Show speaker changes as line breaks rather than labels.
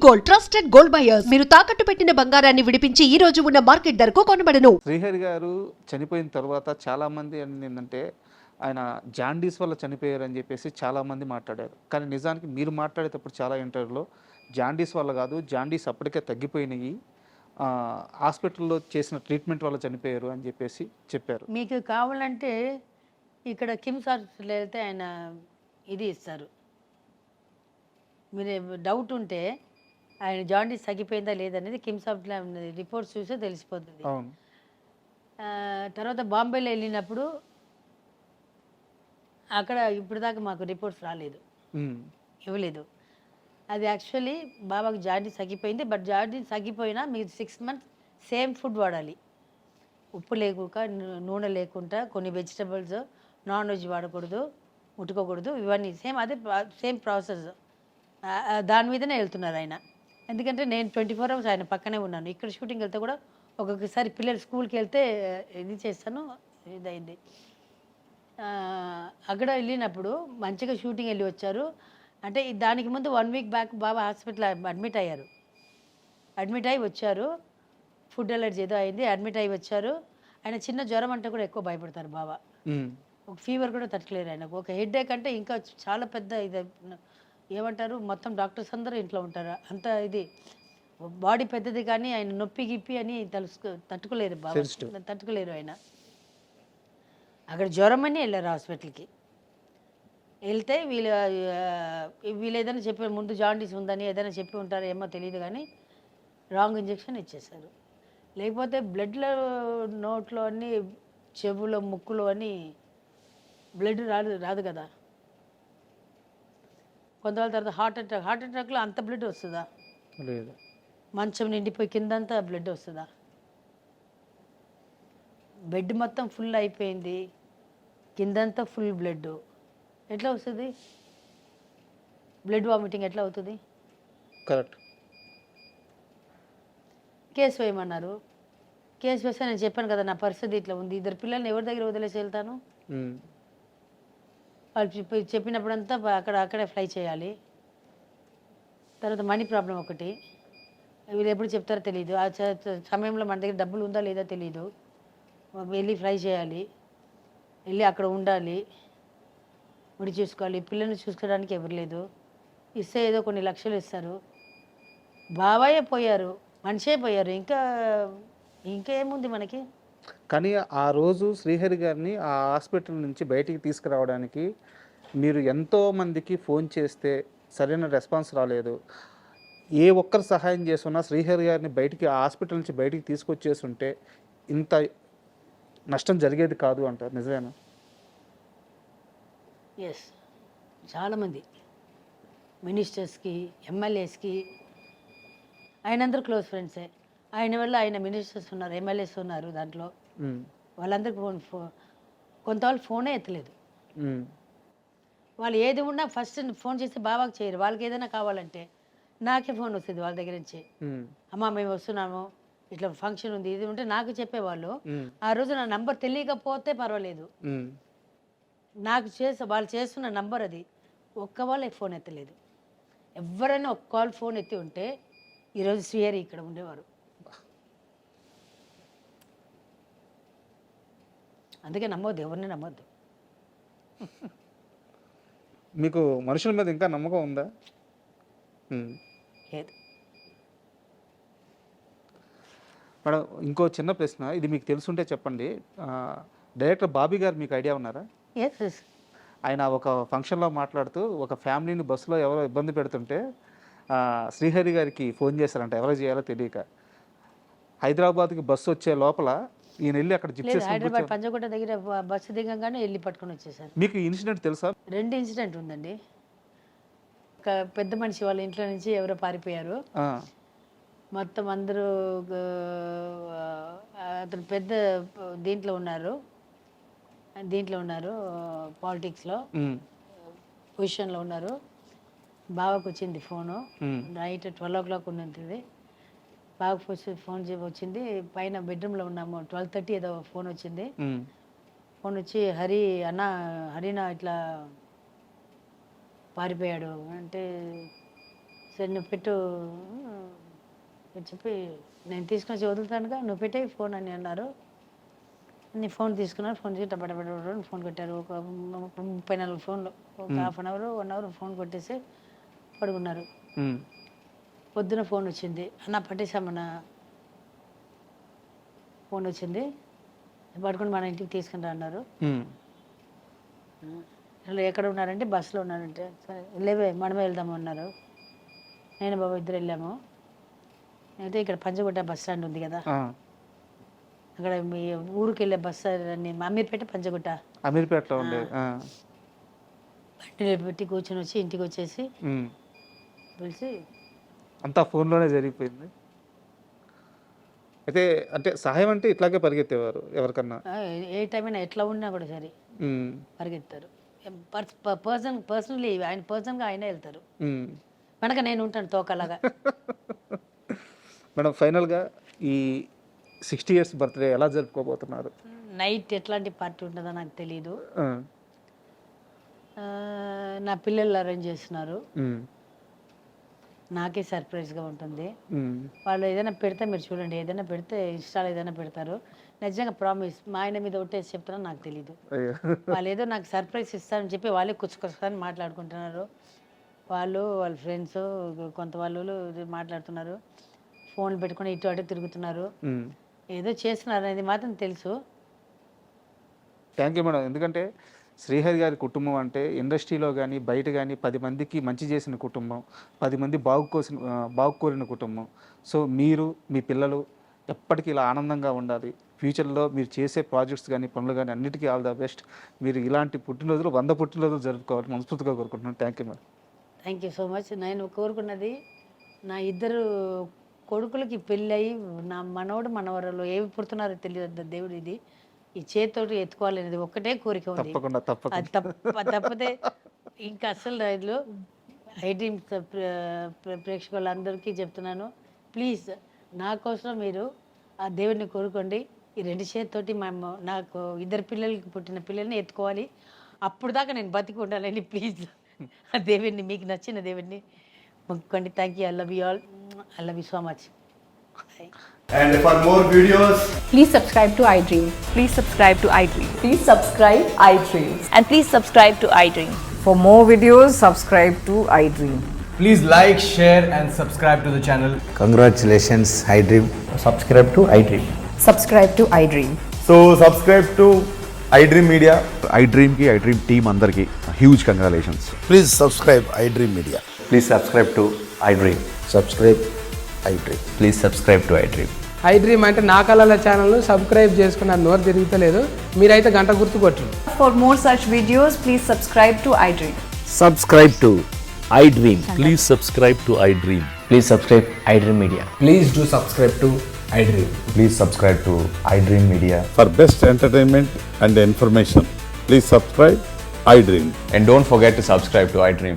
Gold, trusted gold buyers. మీరు తాకట్టు పెట్టిన బంగారాన్ని విడిపించి ఈ రోజు ఉన్న మార్కెట్ ధరకు కొనబడను.
శ్రీహరి గారు చనిపోయిన తర్వాత చాలామంది ఏంటంటే ఆయన జాండీస్ వల్ల చనిపోయారని చెప్పేసి చాలామంది మాట్లాడారు. కానీ నిజానికి మీరు మాట్లాడేటప్పుడు చాలా ఇంటర్వ్యూలో జాండీస్ వల్ల కాదు, జాండీస్ అప్పటికే తగ్గిపోయినాయి, హాస్పిటల్లో చేసిన ట్రీట్మెంట్ వల్ల చనిపోయారు అని చెప్పేసి చెప్పారు.
మీకు కావాలంటే ఇక్కడ కిమ్స్ హాస్పిటల్ వెళ్తే ఆయన ఇది ఇస్తారు. మీరు డౌట్ ఉంటే ఆయన జాండీస్ తగ్గిపోయిందా లేదనేది కిమ్స్ హాస్పిటల్ రిపోర్ట్స్ చూస్తే తెలిసిపోతుంది.
అవును.
తర్వాత బాంబేలో వెళ్ళినప్పుడు అక్కడ ఇప్పుడు దాకా మాకు రిపోర్ట్స్ రాలేదు, ఇవ్వలేదు. అది యాక్చువల్లీ బాబాకి జాండీస్ తగ్గిపోయింది. బట్ జాండీస్ తగ్గిపోయినా మీరు 6 months సేమ్ ఫుడ్ వాడాలి. ఉప్పు లేకుండా, నూనె లేకుండా, కొన్ని వెజిటబుల్స్, నాన్ వెజ్ వాడకూడదు, ముట్టుకోకూడదు, ఇవన్నీ సేమ్ అదే సేమ్ ప్రాసెస్. దాని మీదనే వెళ్తున్నారు ఆయన. ఎందుకంటే నేను 24 hours ఆయన పక్కనే ఉన్నాను. ఇక్కడ షూటింగ్ వెళ్తే కూడా ఒక్కొక్కసారి పిల్లలు స్కూల్కి వెళ్తే ఇది చేస్తాను, ఇదైంది. అక్కడ వెళ్ళినప్పుడు మంచిగా షూటింగ్ వెళ్ళి వచ్చారు. అంటే దానికి ముందు 1 week బ్యాక్ బాబా హాస్పిటల్ అడ్మిట్ అయ్యారు. అడ్మిట్ అయ్యి వచ్చారు. ఫుడ్ అలర్జీ ఏదో అయింది, అడ్మిట్ అయ్యి వచ్చారు. ఆయన చిన్న జ్వరం అంటే కూడా ఎక్కువ భయపడతారు బాబా. ఒక ఫీవర్ కూడా తట్టుకోలేరు ఆయనకు. ఒక హెడ్ఏక్ అంటే ఇంకా చాలా పెద్ద ఇది ఏమంటారు, మొత్తం డాక్టర్స్ అందరూ ఇంట్లో ఉంటారు. అంత ఇది బాడీ పెద్దది, కానీ ఆయన నొప్పి గిప్పి అని తట్టుకోలేరు బాబా, తట్టుకోలేరు ఆయన. అక్కడ జ్వరం అని వెళ్ళారు హాస్పిటల్కి. వెళ్తే వీళ్ళు ఏదైనా చెప్పి ముందు జాండీస్ ఉందని ఏదైనా చెప్పి ఉంటారో ఏమో తెలియదు, కానీ రాంగ్ ఇంజెక్షన్ ఇచ్చేశారు. లేకపోతే బ్లడ్లో నోట్లో అన్నీ, చెవులో, ముక్కులో అని బ్లడ్ రాదు కదా. కొంతకాలం తర్వాత హార్ట్ అటాక్లో అంత బ్లడ్ వస్తుందా?
లేదు.
మంచం నిండిపోయి కిందంతా బ్లడ్ వస్తుందా? బెడ్ మొత్తం ఫుల్ అయిపోయింది, కిందంతా ఫుల్ బ్లడ్, ఎట్లా వస్తుంది? బ్లడ్ వామిటింగ్ ఎట్లా అవుతుంది?
కరెక్ట్.
కేసు వేయమన్నారు. కేసు వేస్తే నేను చెప్పాను కదా నా పరిస్థితి ఇట్లా ఉంది, 2 పిల్లల్ని ఎవరి దగ్గర వదిలేసి వెళ్తాను? వాళ్ళు చెప్పినప్పుడంతా అక్కడే ఫ్లై చేయాలి. తర్వాత మనీ ప్రాబ్లం ఒకటి, వీళ్ళు ఎప్పుడు చెప్తారో తెలియదు. ఆ సమయంలో మన దగ్గర డబ్బులు ఉందా లేదా తెలియదు. వెళ్ళి ఫ్లై చేయాలి, వెళ్ళి అక్కడ ఉండాలి, ముడి చూసుకోవాలి. పిల్లల్ని చూసుకోవడానికి ఎవరు లేదు. ఇస్తే ఏదో కొన్ని లక్షలు ఇస్తారు. బాబాయే పోయారు, మనిషే పోయారు, ఇంకేముంది మనకి?
కానీ ఆ రోజు శ్రీహరి గారిని ఆ హాస్పిటల్ నుంచి బయటికి తీసుకురావడానికి మీరు ఎంతోమందికి ఫోన్ చేస్తే సరైన రెస్పాన్స్ రాలేదు. ఏ ఒక్కరు సహాయం చేస్తున్నా శ్రీహరి గారిని బయటికి ఆ హాస్పిటల్ నుంచి బయటికి తీసుకొచ్చేస్తుంటే ఇంత నష్టం జరిగేది కాదు అంటారు. నిజమేనా?
ఎస్, చాలామంది మినిస్టర్స్కి, ఎమ్మెల్యేస్కి ఆయన అందరూ క్లోజ్ ఫ్రెండ్సే. ఆయన వల్ల ఆయన మినిస్టర్స్ ఉన్నారు, ఎమ్మెల్యేస్ ఉన్నారు దాంట్లో. వాళ్ళందరికీ కొంత వాళ్ళు ఫోనే ఎత్తలేదు. వాళ్ళు ఏది ఉన్నా ఫస్ట్ ఫోన్ చేసి బాబాకి చేయరు. వాళ్ళకి ఏదైనా కావాలంటే నాకే ఫోన్ వస్తుంది వాళ్ళ దగ్గర నుంచి. అమ్మ మేము వస్తున్నాము, ఇట్లా ఫంక్షన్ ఉంది, ఇది ఉంటే నాకు చెప్పేవాళ్ళు. ఆ రోజు నా నంబర్ తెలియకపోతే పర్వాలేదు, నాకు వాళ్ళు చేస్తున్న నంబర్ అది. ఒక్క వాళ్ళే ఫోన్ ఎత్తలేదు. ఎవరైనా ఒక్క కాల్ ఫోన్ ఎత్తి ఉంటే ఈరోజు శ్రీహరి ఇక్కడ ఉండేవారు. అందుకే నమ్మొద్దు, ఎవరిని నమ్మొద్దు.
మీకు మనుషుల మీద ఇంకా నమ్మకం ఉందా?
లేదు.
మేడం, ఇంకో చిన్న ప్రశ్న, ఇది మీకు తెలుసుంటే చెప్పండి. డైరెక్టర్ బాబీ గారు మీకు ఐడియా ఉన్నారా?
ఎస్.
ఆయన ఒక ఫంక్షన్లో మాట్లాడుతూ ఒక ఫ్యామిలీని బస్సులో ఎవరో ఇబ్బంది పెడుతుంటే శ్రీహరి గారికి ఫోన్ చేశారంట, ఎవరో చేయాలో తెలియక. హైదరాబాద్కి బస్సు వచ్చే లోపల ఈయన వెళ్ళి అక్కడ
హైదరాబాద్ పంజగుట్ట దగ్గర బస్సు దిగంగానే వెళ్ళి పట్టుకొని వచ్చేసారు.
మీకు ఇన్సిడెంట్ తెలుసా?
2 ఇన్సిడెంట్ ఉందండి. ఒక పెద్ద మనిషి వాళ్ళ ఇంట్లో నుంచి ఎవరో పారిపోయారు. మొత్తం అందరూ అతను పెద్ద దీంట్లో ఉన్నారు పాలిటిక్స్లో పొజిషన్లో ఉన్నారు. బావకు వచ్చింది ఫోను, నైట్ 12 o'clock ఉన్నది. బాగా ఫోన్ వచ్చింది. పైన బెడ్రూమ్లో ఉన్నాము, 12:30 ఏదో ఫోన్ వచ్చింది. ఫోన్ వచ్చి హరినా ఇట్లా పారిపోయాడు అంటే, సరే నువ్వు పెట్టు చెప్పి నేను తీసుకొని వచ్చి వదులుతానుగా, నువ్వు పెట్టే ఫోన్ అని అన్నారు. నేను ఫోన్ తీసుకున్నాను. ఫోన్ చేసి డబ్బా ఫోన్ కొట్టారు. ఒక 34 ఫోన్లు, ఒక half an hour 1 hour phone కొట్టేసి పడుకున్నారు. పొద్దున ఫోన్ వచ్చింది, అన్న పట్టేశామన్న ఫోన్ వచ్చింది, పడుకుని మన ఇంటికి తీసుకుని అన్నారు. వాళ్ళు ఎక్కడ ఉన్నారంటే బస్సులో ఉన్నారంటే, సరే లేవే మనమే వెళ్దాము అన్నారు. నేను బాబు ఇద్దరు వెళ్ళాము. అయితే ఇక్కడ పంచగుట్ట బస్ స్టాండ్ ఉంది కదా, అక్కడ మీ ఊరికి వెళ్ళే బస్ అమీర్పేట పంచగుట్ట,
అమీర్పేటలో ఉండే
బండిలో పెట్టి కూర్చొని వచ్చి ఇంటికి వచ్చేసి పిలిచి
అంతా ఫోన్లోనే జరిగిపోయింది. అయితే అంటే సహాయం అంటే ఇట్లాగే పరిగెత్తేవారు ఎవరికన్నా,
ఏ టైం అయినా ఎట్లా ఉన్నా కూడా సరే పరిగెత్తారు. పర్సనల్లీ ఆయన పర్సనల్గా ఆయనే వెళ్తారు. వెనక నేను ఉంటాను తోకలాగా.
మేడం ఫైనల్గా ఈ 60 years బర్త్డే ఎలా జరుపుకోబోతున్నారు?
నైట్ ఎట్లాంటి పార్టీ ఉంటుందో నాకు తెలియదు. నా పిల్లలు అరేంజ్ చేస్తున్నారు. నాకే సర్ప్రైజ్గా ఉంటుంది. వాళ్ళు ఏదైనా పెడితే మీరు చూడండి, ఏదైనా పెడితే ఇన్స్టాలో ఏదైనా పెడతారు. నిజంగా ప్రామిస్ మా ఆయన మీద ఒట్టేసి చెప్తున్నా, నాకు తెలీదు. వాళ్ళు ఏదో నాకు సర్ప్రైజ్ ఇస్తారని చెప్పి వాళ్ళే కుచ్చుకొచ్చుకొని మాట్లాడుకుంటున్నారు. వాళ్ళ ఫ్రెండ్స్ కొంత వాళ్ళు మాట్లాడుతున్నారు, ఫోన్లు పెట్టుకొని ఇటు అటు తిరుగుతున్నారు, ఏదో చేస్తున్నారు అనేది మాత్రం తెలుసు.
Thank you madam. ఎందుకంటే శ్రీహరి గారి కుటుంబం అంటే ఇండస్ట్రీలో కానీ బయట కానీ 10 మందికి మంచి చేసిన కుటుంబం, 10 మంది బాగుకోరిన కుటుంబం. సో మీరు మీ పిల్లలు ఎప్పటికీ ఇలా ఆనందంగా ఉండాలి. ఫ్యూచర్లో మీరు చేసే ప్రాజెక్ట్స్ కానీ పనులు కానీ అన్నిటికీ ఆల్ ద బెస్ట్. మీరు ఇలాంటి పుట్టినరోజులు 100 పుట్టినరోజులు జరుపుకోవాలి మనస్ఫూర్తిగా కోరుకుంటున్నాను. Thank you madam.
Thank you so much. నేను కోరుకున్నది నా 2 కొడుకులకి పెళ్ళి అయ్యి నా మనవడు మనవరాలు ఏవి పుడుతున్నారో తెలియదు దేవుడు, ఇది ఈ చేతితోటి ఎత్తుకోవాలనేది ఒక్కటే కోరిక ఉంది. అది తప్పితే ఇంకా అసలు రైతులు ఐ డ్రీమ్స్ ప్రేక్షకులందరికీ చెప్తున్నాను, ప్లీజ్ నా కోసం మీరు ఆ దేవుడిని కోరుకోండి. ఈ 2 చేతితోటి నాకు 2 పిల్లలకి పుట్టిన పిల్లల్ని ఎత్తుకోవాలి. అప్పుడు దాకా నేను బతికి ఉండాలని ప్లీజ్ ఆ దేవుడిని, మీకు నచ్చిన దేవుడిని మొక్కుకోండి. Thank you. I love you all. I love you so much.
And for more videos,
Please subscribe to iDream.
Please subscribe to iDream.
Please subscribe iDream.
And please subscribe to iDream.
For more videos, subscribe to iDream.
please like, share and subscribe to the channel.
Congratulations, iDream.
Subscribe to iDream.
Subscribe to iDream.
So subscribe to iDream Media.
iDream ki iDream team andarki huge congratulations.
Please subscribe iDream Media.
Please subscribe to iDream.
Subscribe iDream.
Please subscribe to iDream.
iDream అంటే నా కళల channel subscribe చేసుకున్న నోరు తిరుగుతలేదు, మీరైతే గంట గుర్తు కొట్టండి.
For more such videos, please subscribe to iDream.
Subscribe to iDream.
Please subscribe to iDream.
Please subscribe iDream Media.
Please do subscribe to iDream.
Please subscribe to iDream Media.
For best entertainment and information, please subscribe iDream.
And don't forget to subscribe to iDream.